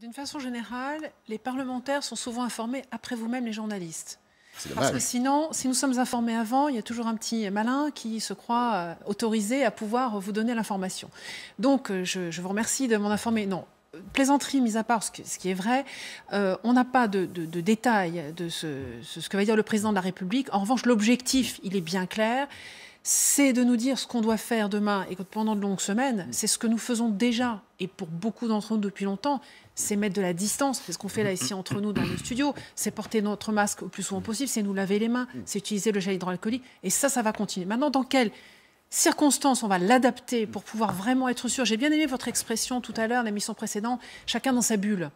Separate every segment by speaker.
Speaker 1: D'une façon générale, les parlementaires sont souvent informés après vous-même, les journalistes. Parce que sinon, si nous sommes informés avant, il y a toujours un petit malin qui se croit autorisé à pouvoir vous donner l'information. Donc, je vous remercie de m'en informer. Non, plaisanterie mise à part, ce qui est vrai, on n'a pas de détails de ce que va dire le président de la République. En revanche, l'objectif, il est bien clair. C'est de nous dire ce qu'on doit faire demain et que pendant de longues semaines, c'est ce que nous faisons déjà, et pour beaucoup d'entre nous depuis longtemps, c'est mettre de la distance, c'est ce qu'on fait là ici entre nous dans le studio, c'est porter notre masque le plus souvent possible, c'est nous laver les mains, c'est utiliser le gel hydroalcoolique, et ça va continuer. Maintenant, dans quelles circonstances on va l'adapter pour pouvoir vraiment être sûr? J'ai bien aimé votre expression tout à l'heure, l'émission précédente, chacun dans sa bulle.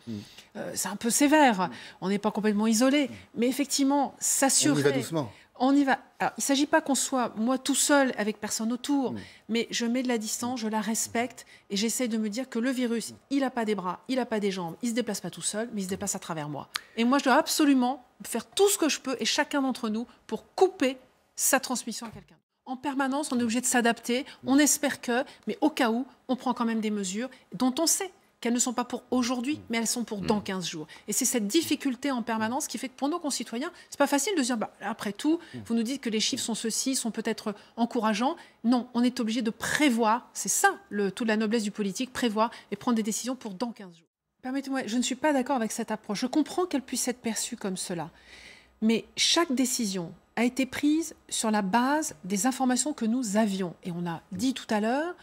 Speaker 1: C'est un peu sévère, on n'est pas complètement isolé, mais effectivement, s'assurer...
Speaker 2: On y va doucement.
Speaker 1: On y va. Alors, il ne s'agit pas qu'on soit, moi, tout seul, avec personne autour, mais je mets de la distance, je la respecte, et j'essaie de me dire que le virus, il n'a pas des bras, il n'a pas des jambes, il ne se déplace pas tout seul, mais il se déplace à travers moi. Et moi, je dois absolument faire tout ce que je peux, et chacun d'entre nous, pour couper sa transmission à quelqu'un. En permanence, on est obligé de s'adapter, on espère que, mais au cas où, on prend quand même des mesures dont on sait qu'elles ne sont pas pour aujourd'hui, mais elles sont pour dans 15 jours. Et c'est cette difficulté en permanence qui fait que pour nos concitoyens, c'est pas facile de se dire, bah, après tout, vous nous dites que les chiffres sont ceux-ci, sont peut-être encourageants. Non, on est obligé de prévoir, c'est ça toute la noblesse du politique, prévoir et prendre des décisions pour dans 15 jours. Permettez-moi, je ne suis pas d'accord avec cette approche. Je comprends qu'elle puisse être perçue comme cela. Mais chaque décision a été prise sur la base des informations que nous avions. Et on a dit tout à l'heure,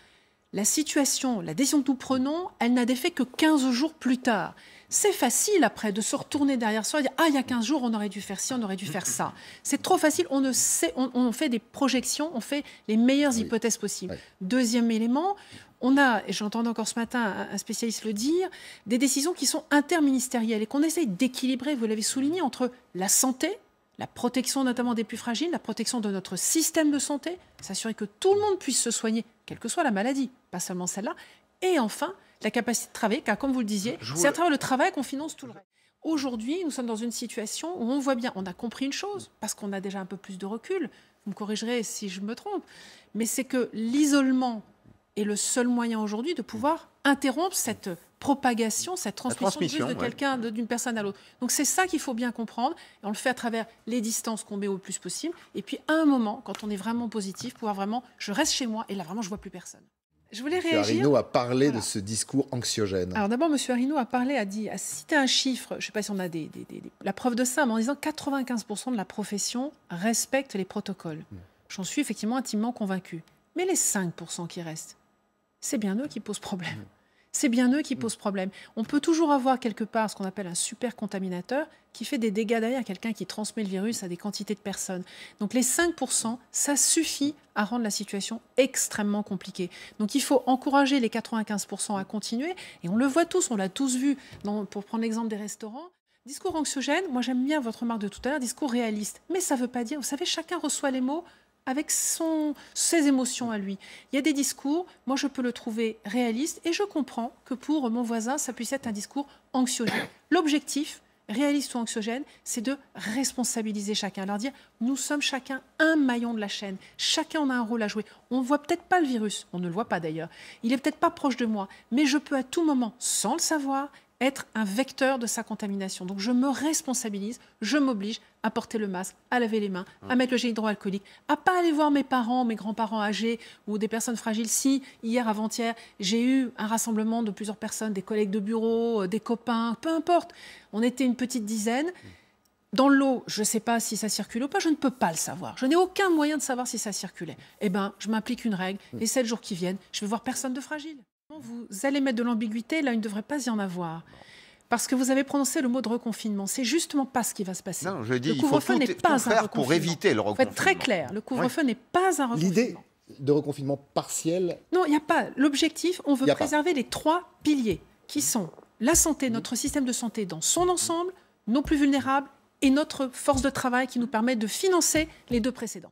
Speaker 1: la situation, la décision que nous prenons, elle n'a d'effet que 15 jours plus tard. C'est facile après de se retourner derrière soi et dire « Ah, il y a 15 jours, on aurait dû faire ci, on aurait dû faire ça ». C'est trop facile, on fait des projections, on fait les meilleures hypothèses possibles. Oui. Deuxième élément, on a, et j'entendais encore ce matin un spécialiste le dire, des décisions qui sont interministérielles et qu'on essaye d'équilibrer, vous l'avez souligné, entre la santé, la protection notamment des plus fragiles, la protection de notre système de santé, s'assurer que tout le monde puisse se soigner, quelle que soit la maladie, pas seulement celle-là, et enfin, la capacité de travailler, car comme vous le disiez, c'est à travers le travail qu'on finance tout le reste. Aujourd'hui, nous sommes dans une situation où on voit bien, on a compris une chose, parce qu'on a déjà un peu plus de recul, vous me corrigerez si je me trompe, mais c'est que l'isolement est le seul moyen aujourd'hui de pouvoir interrompre cette propagation, cette transmission de quelqu'un, d'une personne à l'autre. Donc c'est ça qu'il faut bien comprendre, et on le fait à travers les distances qu'on met au plus possible, et puis à un moment, quand on est vraiment positif, pouvoir vraiment, je reste chez moi, et là vraiment je vois plus personne. Je voulais réagir.
Speaker 2: M. Arinault a parlé de ce discours anxiogène.
Speaker 1: Alors d'abord, M. Arinault a cité un chiffre, je ne sais pas si on a la preuve de ça, mais en disant 95% de la profession respecte les protocoles. J'en suis effectivement intimement convaincue. Mais les 5% qui restent, c'est bien eux qui posent problème. C'est bien eux qui posent problème. On peut toujours avoir quelque part ce qu'on appelle un super contaminateur qui fait des dégâts derrière, quelqu'un qui transmet le virus à des quantités de personnes. Donc les 5%, ça suffit à rendre la situation extrêmement compliquée. Donc il faut encourager les 95% à continuer. Et on le voit tous, on l'a tous vu, pour prendre l'exemple des restaurants. Discours anxiogène, moi j'aime bien votre remarque de tout à l'heure, discours réaliste. Mais ça ne veut pas dire, vous savez, chacun reçoit les mots avec ses émotions à lui. Il y a des discours, moi je peux le trouver réaliste, et je comprends que pour mon voisin, ça puisse être un discours anxiogène. L'objectif, réaliste ou anxiogène, c'est de responsabiliser chacun, leur dire nous sommes chacun un maillon de la chaîne, chacun en a un rôle à jouer. On ne voit peut-être pas le virus, on ne le voit pas d'ailleurs, il n'est peut-être pas proche de moi, mais je peux à tout moment, sans le savoir, être un vecteur de sa contamination. Donc je me responsabilise, je m'oblige à porter le masque, à laver les mains, à mettre le gel hydroalcoolique, à ne pas aller voir mes parents, mes grands-parents âgés ou des personnes fragiles. Si, hier, avant-hier, j'ai eu un rassemblement de plusieurs personnes, des collègues de bureau, des copains, peu importe, on était une petite dizaine. Dans l'eau, je ne sais pas si ça circule ou pas, je ne peux pas le savoir. Je n'ai aucun moyen de savoir si ça circulait. Eh bien, je m'implique une règle, les 7 jours qui viennent, je vais voir personne de fragile. Vous allez mettre de l'ambiguïté, là il ne devrait pas y en avoir. Parce que vous avez prononcé le mot de reconfinement. C'est justement pas ce qui va se passer.
Speaker 3: Non, je dis,
Speaker 1: le couvre-feu n'est pas un reconfinement.
Speaker 3: Pour éviter le reconfinement.
Speaker 1: Il faut être très clair, le couvre-feu n'est pas un reconfinement.
Speaker 2: L'idée de reconfinement partiel...
Speaker 1: Non, il n'y a pas. L'objectif, on veut préserver les 3 piliers qui sont la santé, notre système de santé dans son ensemble, nos plus vulnérables et notre force de travail qui nous permet de financer les 2 précédents.